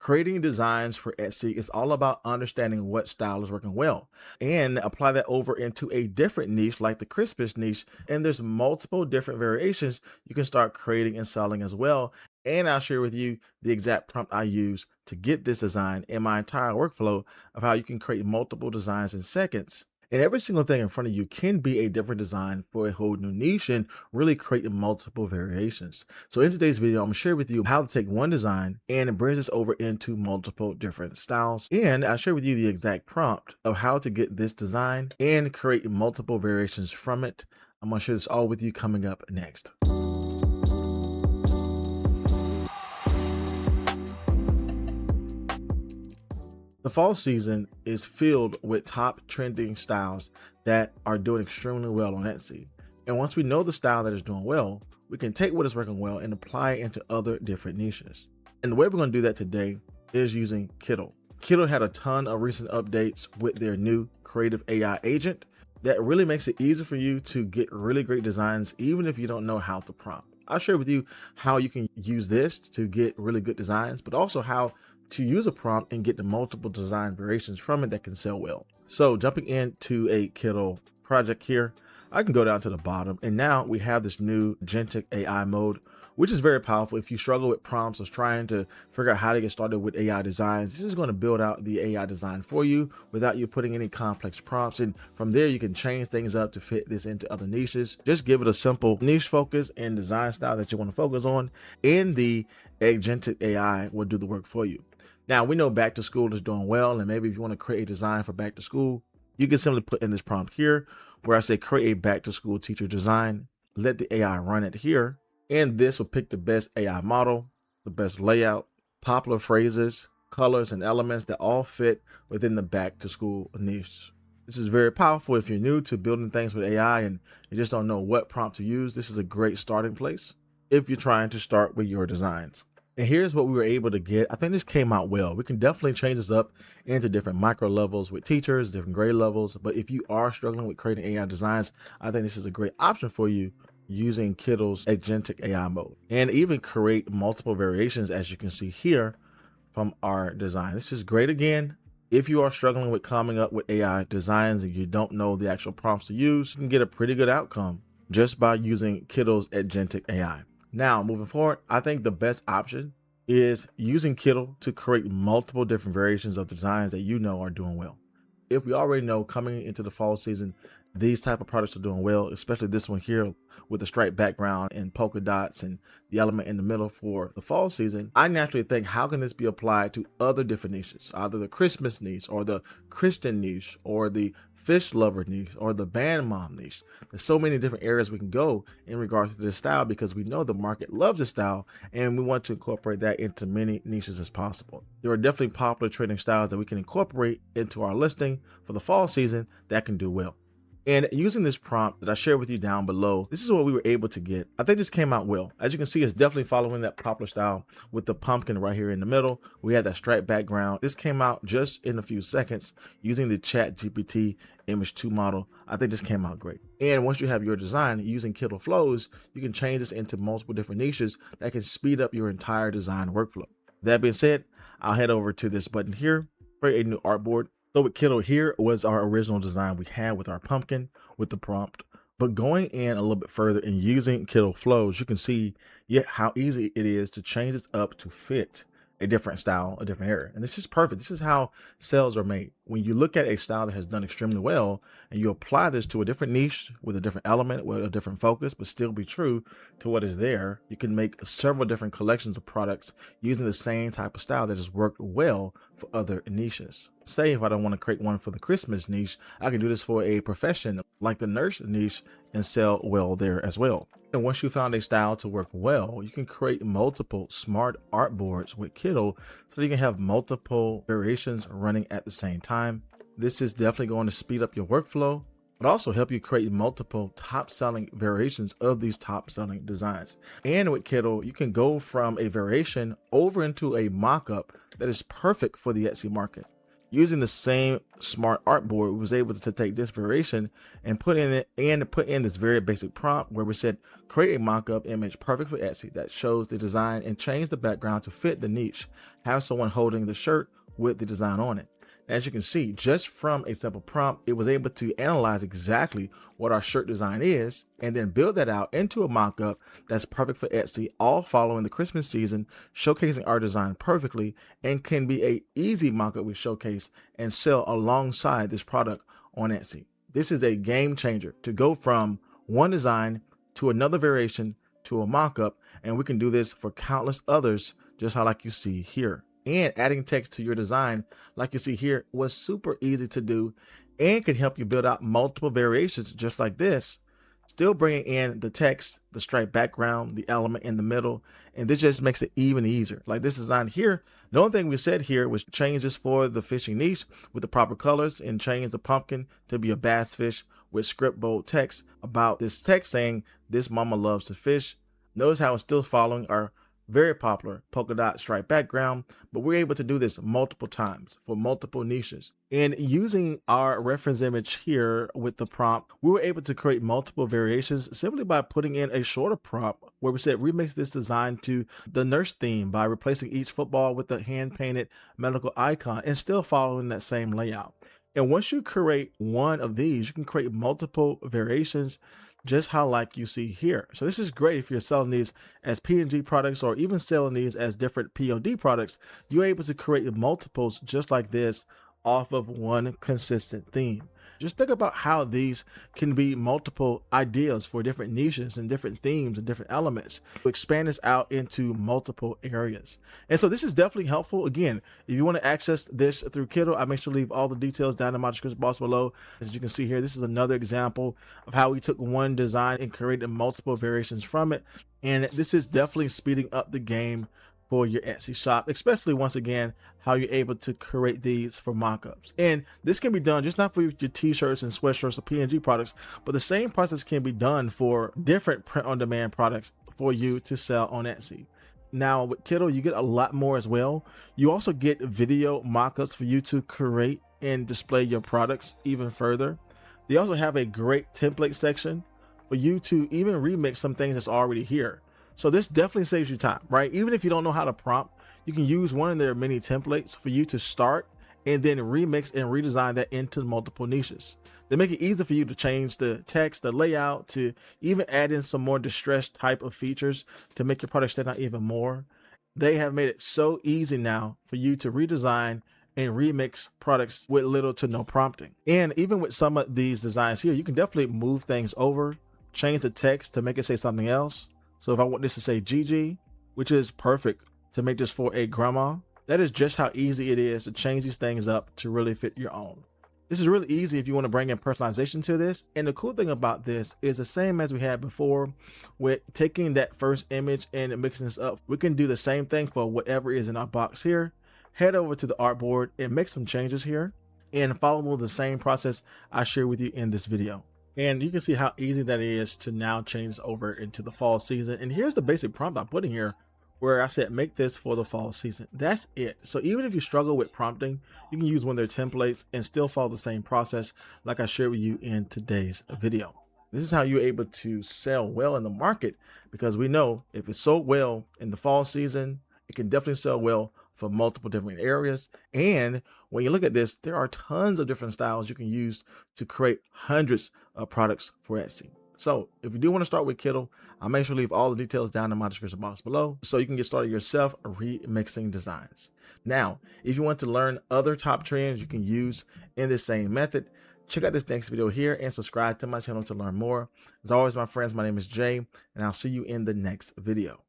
Creating designs for Etsy is all about understanding what style is working well and apply that over into a different niche like the Christmas niche. And there's multiple different variations you can start creating and selling as well. And I'll share with you the exact prompt I use to get this design and my entire workflow of how you can create multiple designs in seconds. And every single thing in front of you can be a different design for a whole new niche and really create multiple variations. So in today's video, I'm gonna share with you how to take one design and bring this over into multiple different styles. And I'll share with you the exact prompt of how to get this design and create multiple variations from it. I'm gonna share this all with you coming up next. The fall season is filled with top trending styles that are doing extremely well on Etsy. And once we know the style that is doing well, we can take what is working well and apply it into other different niches. And the way we're going to do that today is using Kittl. Kittl had a ton of recent updates with their new creative AI agent that really makes it easy for you to get really great designs, even if you don't know how to prompt. I'll share with you how you can use this to get really good designs, but also how to use a prompt and get the multiple design variations from it that can sell well. So jumping into a Kittl project here, I can go down to the bottom and now we have this new agentic AI mode, which is very powerful. If you struggle with prompts or trying to figure out how to get started with AI designs, this is going to build out the AI design for you without you putting any complex prompts. And from there, you can change things up to fit this into other niches. Just give it a simple niche focus and design style that you want to focus on, and the agentic AI will do the work for you. Now, we know back to school is doing well, and maybe if you want to create a design for back to school, you can simply put in this prompt here where I say create a back to school teacher design, let the AI run it here, and this will pick the best AI model, the best layout, popular phrases, colors, and elements that all fit within the back to school niche. This is very powerful if you're new to building things with AI and you just don't know what prompt to use. This is a great starting place if you're trying to start with your designs. And here's what we were able to get. I think this came out well. We can definitely change this up into different micro levels with teachers, different grade levels. But if you are struggling with creating AI designs, I think this is a great option for you using Kittl's agentic AI mode, and even create multiple variations as you can see here from our design. This is great again. If you are struggling with coming up with AI designs and you don't know the actual prompts to use, you can get a pretty good outcome just by using Kittl's agentic AI. Now, moving forward, I think the best option is using Kittl to create multiple different variations of designs that you know are doing well. If we already know coming into the fall season, these type of products are doing well, especially this one here with the striped background and polka dots and the element in the middle for the fall season, I naturally think, how can this be applied to other different niches, either the Christmas niche or the Christian niche or the fish lover niche or the band mom niche. There's so many different areas we can go in regards to this style because we know the market loves this style and we want to incorporate that into many niches as possible. There are definitely popular trending styles that we can incorporate into our listing for the fall season that can do well. And using this prompt that I shared with you down below, this is what we were able to get. I think this came out well. As you can see, it's definitely following that popular style with the pumpkin right here in the middle. We had that striped background. This came out just in a few seconds using the ChatGPT image 2 model. I think this came out great. And once you have your design using Kittl Flows, you can change this into multiple different niches that can speed up your entire design workflow. That being said, I'll head over to this button here, create a new artboard. So with Kittl, here was our original design we had with our pumpkin with the prompt. But going in a little bit further and using Kittl Flows, you can see yet how easy it is to change this up to fit a different style, a different area. And this is perfect. This is how sales are made. When you look at a style that has done extremely well and you apply this to a different niche with a different element, with a different focus, but still be true to what is there, you can make several different collections of products using the same type of style that has worked well for other niches. Say if I don't want to create one for the Christmas niche, I can do this for a profession like the nurse niche and sell well there as well. And once you found a style to work well, you can create multiple smart artboards with Kittl so you can have multiple variations running at the same time. This is definitely going to speed up your workflow, but also help you create multiple top-selling variations of these top-selling designs. And with Kittl, you can go from a variation over into a mock-up that is perfect for the Etsy market. Using the same smart artboard, we was able to take this variation and put in this very basic prompt where we said create a mock-up image perfect for Etsy that shows the design and change the background to fit the niche. Have someone holding the shirt with the design on it. As you can see, just from a simple prompt, it was able to analyze exactly what our shirt design is and then build that out into a mock-up that's perfect for Etsy, all following the Christmas season, showcasing our design perfectly, and can be a easy mock-up we showcase and sell alongside this product on Etsy. This is a game changer to go from one design to another variation to a mock-up, and we can do this for countless others, just how like you see here. And adding text to your design, like you see here, was super easy to do and can help you build out multiple variations just like this, still bringing in the text, the striped background, the element in the middle, and this just makes it even easier. Like this design here, the only thing we said here was change this for the fishing niche with the proper colors and change the pumpkin to be a bass fish with script bold text about this text saying, "This mama loves to fish." Notice how it's still following our very popular polka dot stripe background, but we're able to do this multiple times for multiple niches. And using our reference image here with the prompt, we were able to create multiple variations simply by putting in a shorter prompt where we said remix this design to the nurse theme by replacing each football with a hand-painted medical icon and still following that same layout. And once you create one of these, you can create multiple variations just how like you see here. So this is great if you're selling these as PNG products or even selling these as different POD products. You're able to create multiples just like this off of one consistent theme. Just think about how these can be multiple ideas for different niches and different themes and different elements to expand this out into multiple areas. And so this is definitely helpful. Again, if you want to access this through Kittl, I make sure to leave all the details down in my description box below. As you can see here, this is another example of how we took one design and created multiple variations from it. And this is definitely speeding up the game for your Etsy shop, especially once again, how you're able to create these for mockups. And this can be done just not for your t-shirts and sweatshirts or PNG products, but the same process can be done for different print-on-demand products for you to sell on Etsy. Now with Kittl, you get a lot more as well. You also get video mockups for you to create and display your products even further. They also have a great template section for you to even remix some things that's already here. So this definitely saves you time, right? Even if you don't know how to prompt, you can use one of their mini templates for you to start and then remix and redesign that into multiple niches. They make it easy for you to change the text, the layout, to even add in some more distressed type of features to make your product stand out even more. They have made it so easy now for you to redesign and remix products with little to no prompting. And even with some of these designs here, you can definitely move things over, change the text to make it say something else. So if I want this to say Gigi, which is perfect to make this for a grandma, that is just how easy it is to change these things up to really fit your own. This is really easy if you want to bring in personalization to this. And the cool thing about this is the same as we had before with taking that first image and mixing this up. We can do the same thing for whatever is in our box here. Head over to the artboard and make some changes here and follow the same process I shared with you in this video. And you can see how easy that is to now change this over into the fall season. And here's the basic prompt I put in here where I said, make this for the fall season. That's it. So even if you struggle with prompting, you can use one of their templates and still follow the same process like I shared with you in today's video. This is how you're able to sell well in the market, because we know if it's sold well in the fall season, it can definitely sell well for multiple different areas. And when you look at this, there are tons of different styles you can use to create hundreds of products for Etsy. So if you do want to start with Kittl, I'll make sure to leave all the details down in my description box below so you can get started yourself remixing designs. Now, if you want to learn other top trends you can use in this same method, check out this next video here and subscribe to my channel to learn more. As always, my friends, my name is Jay, and I'll see you in the next video.